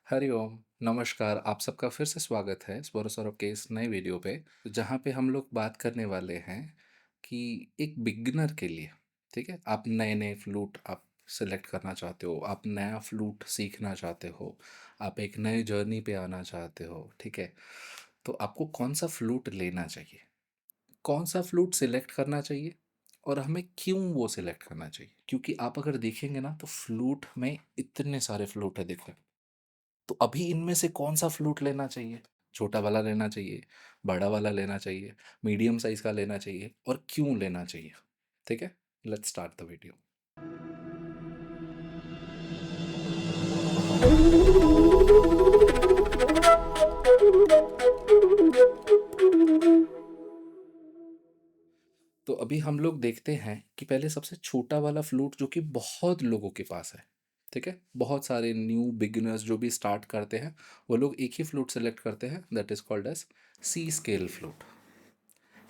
हरिओम, नमस्कार, आप सबका फिर से स्वागत है स्पोरो सौरभ के इस नए वीडियो पे, जहाँ पे हम लोग बात करने वाले हैं कि एक बिगिनर के लिए, ठीक है? आप नए-नए फ्लूट आप सेलेक्ट करना चाहते हो, आप नया फ्लूट सीखना चाहते हो, आप एक नए जर्नी पे आना चाहते हो, ठीक है? तो आपको कौन-सा फ्लूट लेना चाहिए? कौन-सा फ्लूट सेलेक्ट करना चाहिए? और हमें क्यों वो सेलेक्ट करना चाहिए? क्योंकि आप अगर देखेंगे ना तो फ्लूट में इतने सारे फ्लूट हैं देखो। तो अभी इनमें से कौन-सा फ्लूट लेना चाहिए? छोटा वाला लेना चाहिए, बड़ा वाला लेना चाहिए, मीडियम साइज़ का लेना चाहिए और क्यों लेना चाहिए? ठीक है? Let's start the video. तो अभी हम लोग देखते हैं कि पहले सबसे छोटा वाला फ्लूट जो कि बहुत लोगों के पास है, ठीक है? बहुत सारे न्यू बिगिनर्स जो भी स्टार्ट करते हैं, वो लोग एक ही फ्लूट सेलेक्ट करते हैं that is called as C scale flute.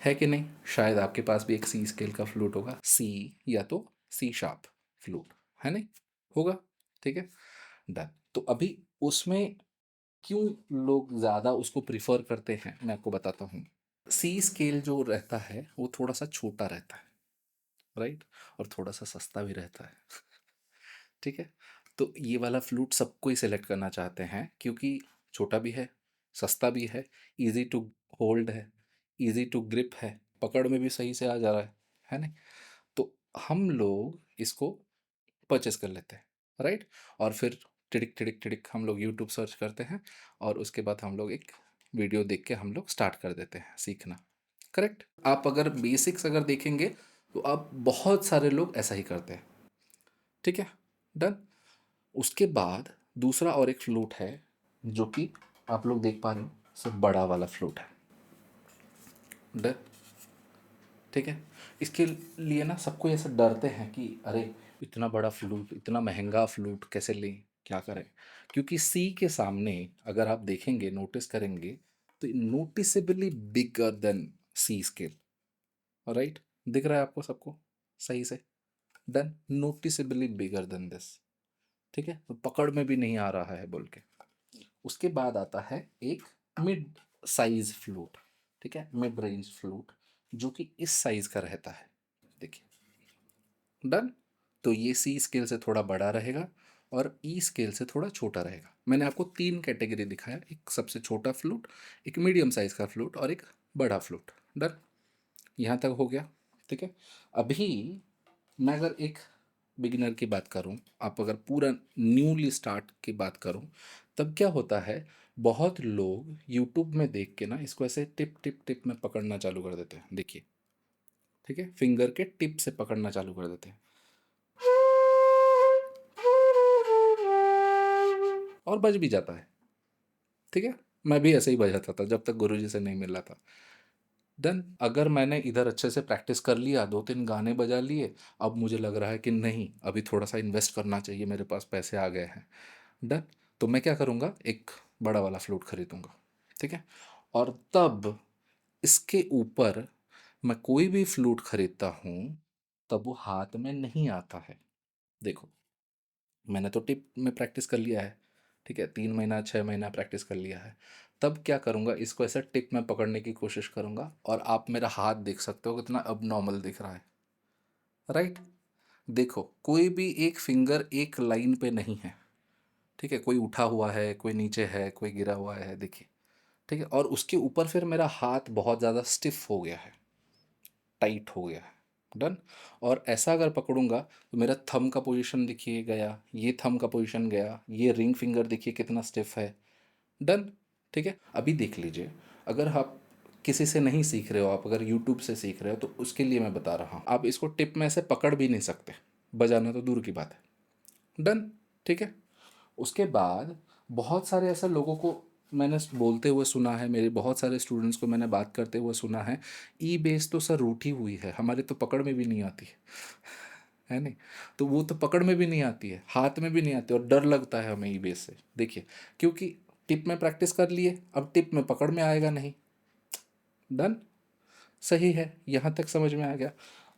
है कि नहीं? शायद आपके पास भी एक सी स्केल का फ्लूट होगा, सी या तो सी शार्प फ्लूट, है नहीं? होगा, ठीक है? डन। तो अभी उसमें क्यों लोग ज़्यादा उसको प्रिफर करते हैं, मैं आपको बताता हूँ। सी स्केल जो रहता है, वो थोड़ा सा छोटा रहता है, राइट? और थोड़ा सा सस्ता भी रहता है, ठीक है? तो ये वाला फ्लूट सबको ही सेलेक्ट करना चाहते हैं क्योंकि छोटा भी है, सस्ता भी है, इजी टू होल्ड है, इजी टू ग्रिप है, पकड़ में भी सही से आ जा रहा है नहीं? तो हम लोग इसको परचेस कर लेते हैं, राइट? और फिर टिड़िक टिड़िक टिड़िक हम लोग यूट्यूब सर्च करते हैं और उसके बाद हम लोग एक वीडियो देख के हम लोग स्टार्ट कर देते हैं सीखना। करेक्ट? आप अगर बेसिक्स अगर देखेंगे तो आप बहुत सारे लोग ऐसा ही करते हैं, ठीक है? डन। उसके बाद दूसरा और एक फ्लूट है जो कि आप लोग देख पा रहे हो, सब बड़ा वाला फ्लूट है। डन। ठीक है। इसके लिए ना सबको ऐसा डरते हैं कि अरे इतना बड़ा फ्लूट, इतना महंगा फ्लूट कैसे लें, क्या करें? क्योंकि सी के सामने अगर आप देखेंगे, नोटिस करेंगे, तो नोटिसेबली बिगर देन सी स्केल, राइट? दिख रहा है आपको सबको सही से? डन। नोटिसेबली बिगर देन दिस, ठीक है? तो पकड़ में भी नहीं आ रहा है बोल के। उसके बाद आता है एक मिड साइज फ्लूट, ठीक है? मिड रेंज फ्लूट जो कि इस साइज का रहता है, देखिए। डन। तो ये सी स्केल से थोड़ा बड़ा रहेगा और ई स्केल से थोड़ा छोटा रहेगा। मैंने आपको तीन कैटेगरी दिखाया, एक सबसे छोटा फ्लूट, एक मीडियम साइज का फ्लूट और एक बड़ा फ्लूट। डन। यहाँ तक हो गया, ठीक है? अभी मैं अगर एक बिगिनर की बात करूं, आप अगर पूरा न्यूली स्टार्ट की बात करूं, तब क्या होता है, बहुत लोग यूट्यूब में देख के ना इसको ऐसे टिप टिप टिप में पकड़ना चालू कर देते हैं, देखिए। ठीक है? फिंगर के टिप से पकड़ना चालू कर देते हैं और बज भी जाता है, ठीक है? मैं भी ऐसे ही बजाता था जब तक गुरुजी से नहीं मिला था। देन अगर मैंने इधर अच्छे से प्रैक्टिस कर लिया, 2-3 गाने बजा लिए, अब मुझे लग रहा है कि नहीं, अभी थोड़ा-सा इन्वेस्ट करना चाहिए, मेरे पास पैसे आ गए हैं। डन। तो मैं क्या करूँगा, एक बड़ा वाला फ्लूट खरीदूँगा, ठीक है? और तब इसके ऊपर मैं कोई भी फ्लूट खरीदता हूँ, तब वो हाथ में नहीं आता है। देखो, मैंने तो टिप में प्रैक्टिस कर लिया है, ठीक है? 3 महीना, 6 महीना प्रैक्टिस कर लिया है। तब क्या करूँगा, इसको ऐसे टिप में पकड़ने की कोशिश करूँगा और आप मेरा हाथ देख सकते हो कितना अबनॉर्मल दिख रहा है, राइट? देखो, कोई भी एक फिंगर एक लाइन पे नहीं है, ठीक है? कोई उठा हुआ है, कोई नीचे है, कोई गिरा हुआ है, देखिए, ठीक है? और उसके ऊपर फिर मेरा हाथ बहुत ज़्यादा स्टिफ हो गया है, टाइट हो गया है। डन। और ऐसा अगर पकड़ूंगा तो मेरा थंब का पोजीशन देखिए गया, ये थंब का पोजीशन गया, ये रिंग फिंगर देखिए कितना स्टिफ है। डन। ठीक है? अभी देख लीजिए, अगर आप किसी से नहीं सीख रहे हो, आप अगर यूट्यूब से सीख रहे हो, तो उसके लिए मैं बता रहा हूँ, आप इसको टिप में से पकड़ भी नहीं सकते, बजाना तो दूर की बात है। डन। ठीक है? उसके बाद बहुत सारे ऐसे लोगों को मैंने बोलते हुए सुना है, मेरे बहुत सारे स्टूडेंट्स को मैंने बात करते हुए सुना है, ई बेस तो सर रूठी हुई है, हमारे तो पकड़ में भी नहीं आती है नहीं? तो वो तो पकड़ में भी नहीं आती है, हाथ में भी नहीं आती और डर लगता है हमें ई बेस से, देखिए। क्योंकि टिप में प्रैक्टिस कर लिए, अब टिप में पकड़ में आएगा नहीं। डन। सही है, यहाँ तक समझ में आ गया।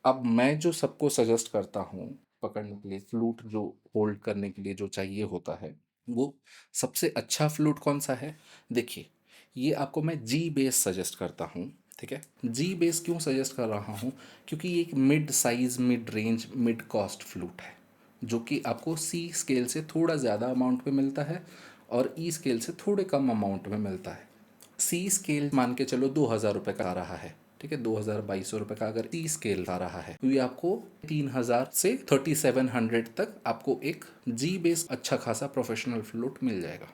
अब मैं जो सबको सजेस्ट करता हूँ पकड़ने के लिए, फ्लूट जो होल्ड करने के लिए जो चाहिए होता है, वो सबसे अच्छा फ्लूट कौन सा है? देखिए, ये आपको मैं जी बेस सजेस्ट करता हूँ, ठीक है? जी बेस क्यों सजेस्ट कर रहा हूँ? क्योंकि ये एक mid size, mid range, mid cost flute है, जो कि आपको सी स्केल से थोड़ा ज़्यादा अमाउंट पे मिलता है और ई स्केल से थोड़े कम अमाउंट में मिलता है। सी स्केल मान के चलो 2,000 रुपये का आ रहा है, ठीक है, 2,200 रुपये का अगर सी स्केल आ रहा है, तो ये आपको 3,000 से 3,700 तक आपको एक जी बेस अच्छा खासा प्रोफेशनल फ्लूट मिल जाएगा।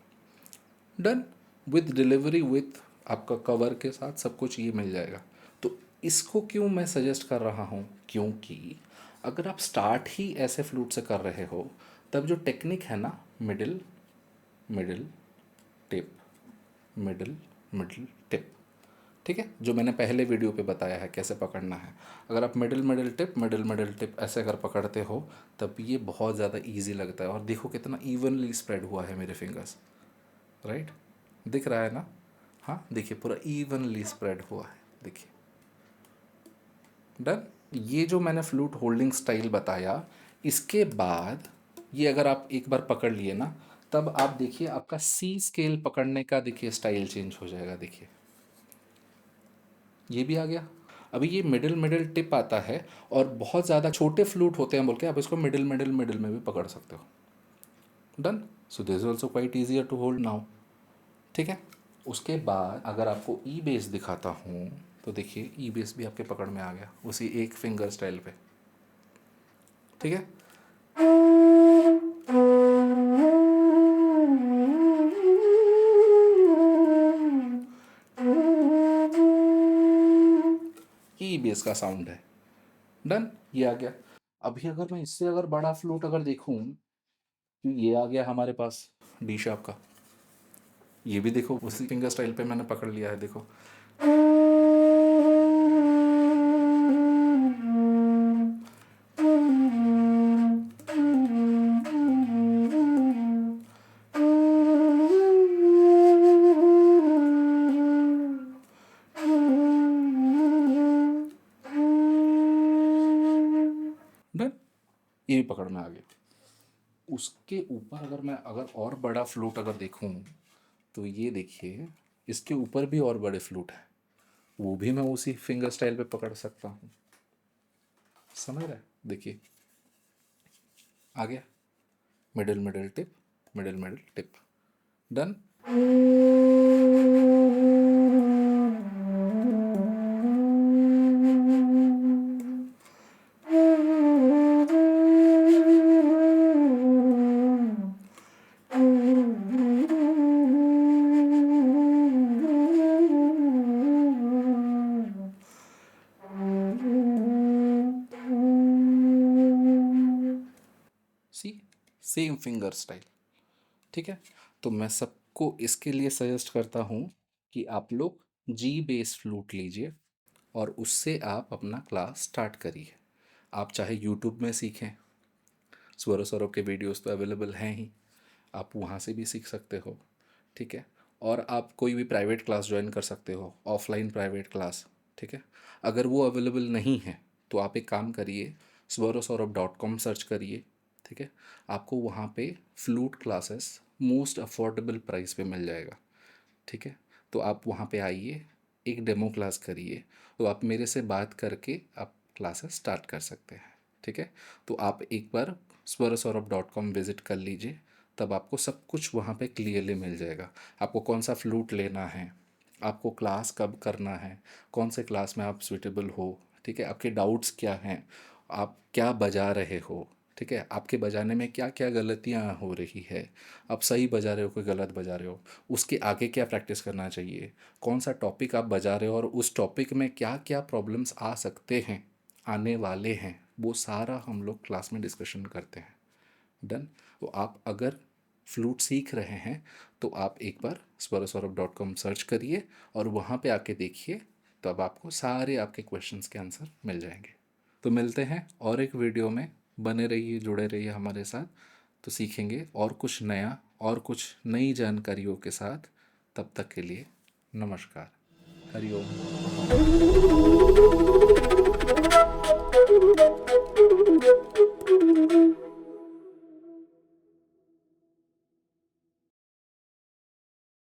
डन, विथ डिलीवरी, विथ आपका कवर के साथ सब कुछ ये मिल जाएगा। तो इसको क्यों मैं सजेस्ट कर रहा हूँ? क्योंकि अगर आप स्टार्ट ही ऐसे फ्लूट से कर रहे हो, तब जो टेक्निक है ना, middle middle tip, middle middle tip, ठीक है, जो मैंने पहले वीडियो पे बताया है कैसे पकड़ना है, अगर आप middle middle tip, middle middle tip ऐसे अगर पकड़ते हो, तब ये बहुत ज़्यादा इजी लगता है। और देखो कितना इवनली स्प्रेड हुआ है मेरे फिंगर्स, राइट? दिख रहा है ना? हाँ, देखिए पूरा इवनली स्प्रेड हुआ है, देखिए। डन। ये जो मैंने फ्लूट होल्डिंग स्टाइल बताया, इसके बाद ये अगर आप एक बार पकड़ लिए ना, तब आप देखिए आपका सी स्केल पकड़ने का देखिए स्टाइल चेंज हो जाएगा। देखिए ये भी आ गया। अभी ये मिडिल मिडिल टिप आता है, और बहुत ज़्यादा छोटे फ्लूट होते हैं बोल के आप इसको मिडिल मिडिल मिडिल में भी पकड़ सकते हो। Done. So this is also quite easier to hold now, ठीक है। उसके बाद अगर आपको ई बेस दिखाता हूँ, तो देखिए ई बेस भी आपके पकड़ में आ गया उसी एक फिंगर स्टाइल पे, ठीक है। ई बेस का साउंड है। डन, ये आ गया। अभी अगर मैं इससे अगर बड़ा फ्लूट अगर देखूं, तो ये आ गया हमारे पास डी शार्प का। ये भी देखो उसी फिंगर स्टाइल पे मैंने पकड़ लिया है, देखो। डन, ये भी पकड़ में आ गया। उसके ऊपर अगर मैं अगर और बड़ा फ्लूट अगर देखूं, तो ये देखिए इसके ऊपर भी और बड़े फ्लूट हैं, वो भी मैं उसी फिंगर स्टाइल पे पकड़ सकता हूँ। समझ रहे हैं? देखिए आ गया middle middle tip, middle middle tip. Done. See, same finger style, ठीक है। तो मैं सबको इसके लिए सजेस्ट करता हूँ कि आप लोग जी बेस फ्लूट लीजिए और उससे आप अपना क्लास स्टार्ट करिए। आप चाहे यूट्यूब में सीखें, स्वरो सौरभ के वीडियोस तो अवेलेबल हैं ही, आप वहाँ से भी सीख सकते हो, ठीक है। और आप कोई भी प्राइवेट क्लास ज्वाइन कर सकते हो, ऑफलाइन प्राइवेट क्लास, ठीक है। अगर वो अवेलेबल नहीं है, तो आप एक काम करिए, sworosaurabh.com सर्च करिए, ठीक है। आपको वहाँ पे flute classes most affordable price पे मिल जाएगा, ठीक है। तो आप वहाँ पे आइए, एक डेमो क्लास करिए, तो आप मेरे से बात करके आप क्लासेस स्टार्ट कर सकते हैं, ठीक है। तो आप एक बार sworosaurabh.com विज़िट कर लीजिए, तब आपको सब कुछ वहाँ पे क्लियरली मिल जाएगा। आपको कौन सा फ्लूट लेना है, आपको क्लास कब करना है, कौन से क्लास में आप सुइटेबल हो, ठीक है, आपके डाउट्स क्या हैं, आप क्या बजा रहे हो, ठीक है, आपके बजाने में क्या क्या गलतियाँ हो रही है, आप सही बजा रहे हो कि गलत बजा रहे हो, उसके आगे क्या प्रैक्टिस करना चाहिए, कौन सा टॉपिक आप बजा रहे हो और उस टॉपिक में क्या क्या प्रॉब्लम्स आ सकते हैं, आने वाले हैं, वो सारा हम लोग क्लास में डिस्कशन करते हैं। डन। तो आप अगर फ्लूट सीख रहे हैं, तो आप एक बार sworosaurabh.com सर्च करिए और वहाँ पे आके देखिए, तब आपको सारे आपके क्वेश्चंस के आंसर मिल जाएंगे। तो मिलते हैं और एक वीडियो में, बने रहिए, जुड़े रहिए हमारे साथ, तो सीखेंगे और कुछ नया और कुछ नई जानकारियों के साथ। तब तक के लिए नमस्कार, हरिओम।